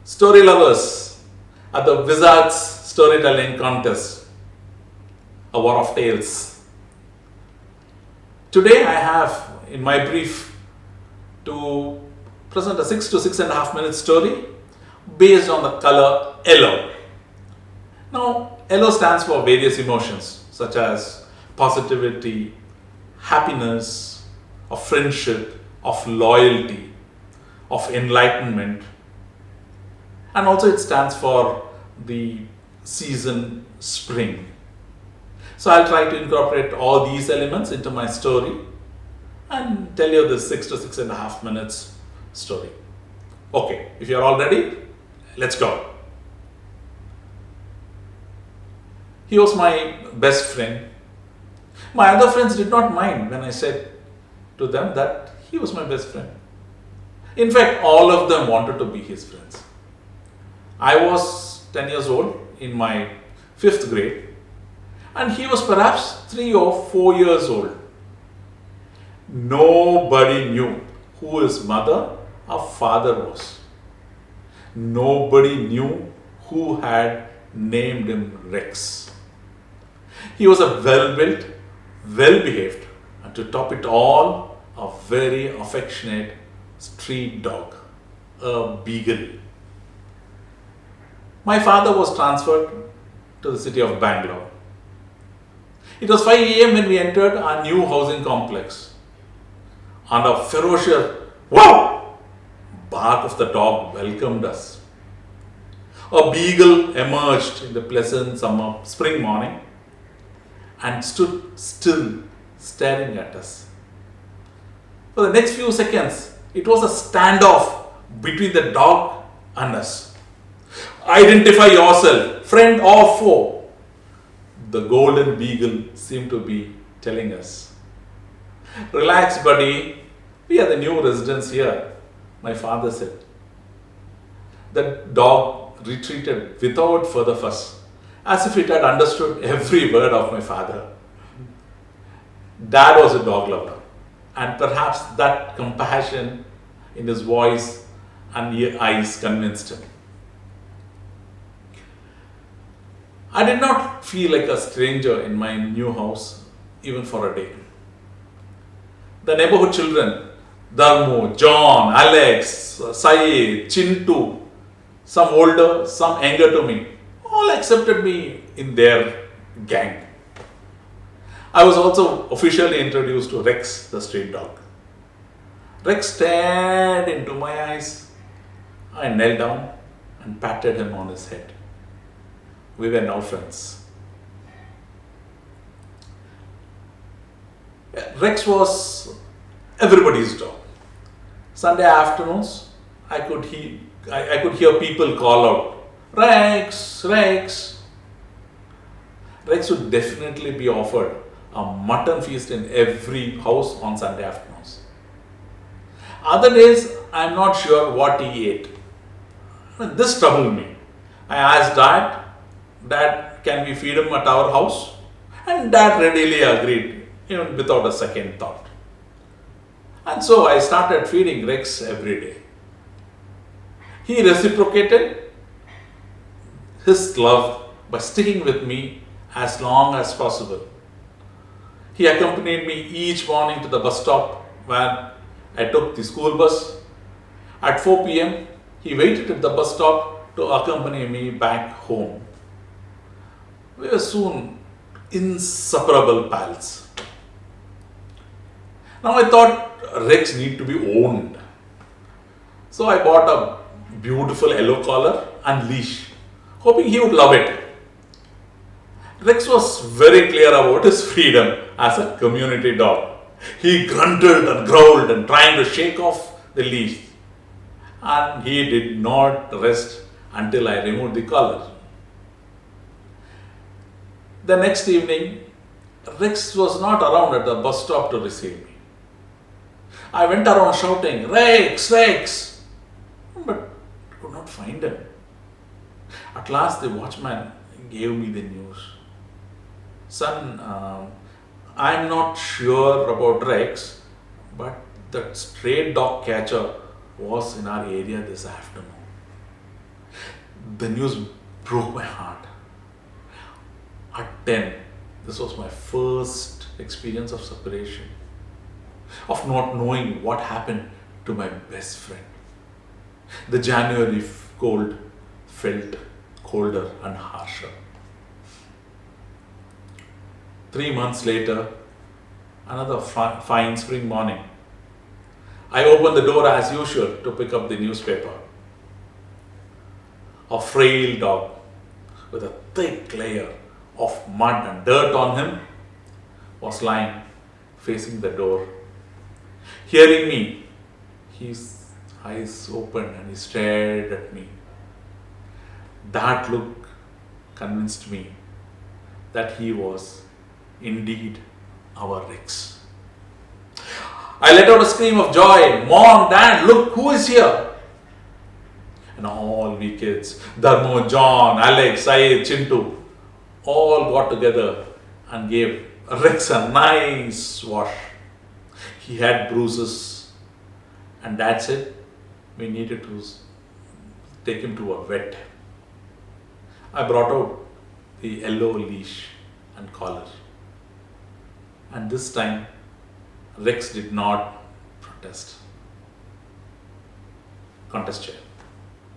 story lovers at the Wizards Storytelling Contest, a war of tales. Today I have in my brief to present a 6 to 6.5 minute story based on the color yellow. Now, yellow stands for various emotions such as positivity, happiness, of friendship, of loyalty, of enlightenment, and also it stands for the season spring. So I'll try to incorporate all these elements into my story and tell you this 6 to 6.5 minutes story. Okay, if you're all ready, let's go. He was my best friend. My other friends did not mind when I said to them that he was my best friend. In fact, all of them wanted to be his friends. I was 10 years old in my 5th grade, and he was perhaps 3 or 4 years old. Nobody knew who his mother or father was. Nobody knew who had named him Rex. He was a well-built, well-behaved, and to top it all, a very affectionate street dog, a beagle. My father was transferred to the city of Bangalore. It was 5 a.m. when we entered our new housing complex, and a ferocious wow bark of the dog welcomed us. A beagle emerged in the pleasant spring morning and stood still, staring at us. For the next few seconds, it was a standoff between the dog and us. Identify yourself, friend or foe, the golden beagle seemed to be telling us. Relax, buddy, we are the new residents here, my father said. The dog retreated without further fuss, as if it had understood every word of my father. Dad was a dog lover, and perhaps that compassion in his voice and eyes convinced him. I did not feel like a stranger in my new house, even for a day. The neighborhood children, Dharmu, John, Alex, Sai, Chintu, some older, some younger to me, all accepted me in their gang. I was also officially introduced to Rex, the street dog. Rex stared into my eyes. I knelt down and patted him on his head. We were now friends. Rex was everybody's dog. Sunday afternoons, I could hear people call out, Rex, Rex. Rex would definitely be offered a mutton feast in every house on Sunday afternoons. Other days, I'm not sure what he ate. This troubled me. I asked Dad, can we feed him at our house? And Dad readily agreed, even without a second thought. And so I started feeding Rex every day. He reciprocated his love by sticking with me as long as possible. He accompanied me each morning to the bus stop where I took the school bus. At 4 p.m., he waited at the bus stop to accompany me back home. We were soon inseparable pals. Now I thought Rex needed to be owned. So I bought a beautiful yellow collar and leash, hoping he would love it. Rex was very clear about his freedom as a community dog. He grunted and growled and trying to shake off the leash. And he did not rest until I removed the collar. The next evening, Rex was not around at the bus stop to receive me. I went around shouting, Rex, Rex, but could not find him. At last, the watchman gave me the news. Son, I'm not sure about Rex, but that stray dog catcher was in our area this afternoon. The news broke my heart. At 10, this was my first experience of separation, of not knowing what happened to my best friend. The January cold felt colder and harsher. 3 months later, another fine spring morning, I opened the door as usual to pick up the newspaper. A frail dog with a thick layer of mud and dirt on him was lying facing the door. Hearing me, his eyes opened and he stared at me. That look convinced me that he was indeed our Rex. I let out a scream of joy. Mom, Dad, look who is here. And all we kids, Dharmo, John, Alex, Syed, Chintu, all got together and gave Rex a nice wash. He had bruises, and Dad said we needed to take him to a vet. I brought out the yellow leash and collar. And this time, Rex did not protest. Contest chair.